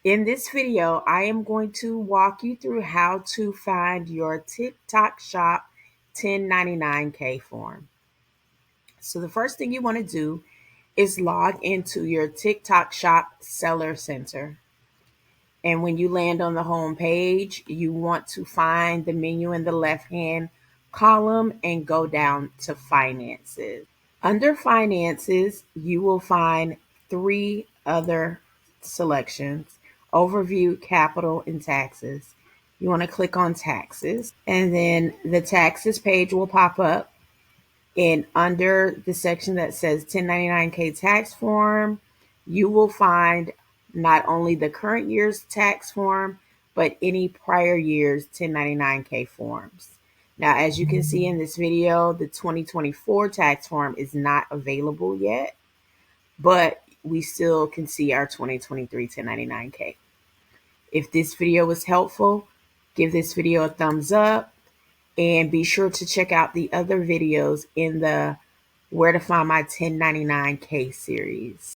In this video, I am going to walk you through how to find your TikTok Shop 1099K form. So the first thing you want to do is log into your TikTok Shop Seller Center. And when you land on the home page, you want to find the menu in the left-hand column and go down to Finances. Under Finances, you will find three other selections: Overview, Capital, and Taxes. You want to click on Taxes, and then the Taxes page will pop up. And under the section that says 1099K tax form, you will find not only the current year's tax form, but any prior year's 1099K forms. Now, as you can see in this video, the 2024 tax form is not available yet, but we still can see our 2023 1099K. If this video was helpful, give this video a thumbs up and be sure to check out the other videos in the Where to Find My 1099K series.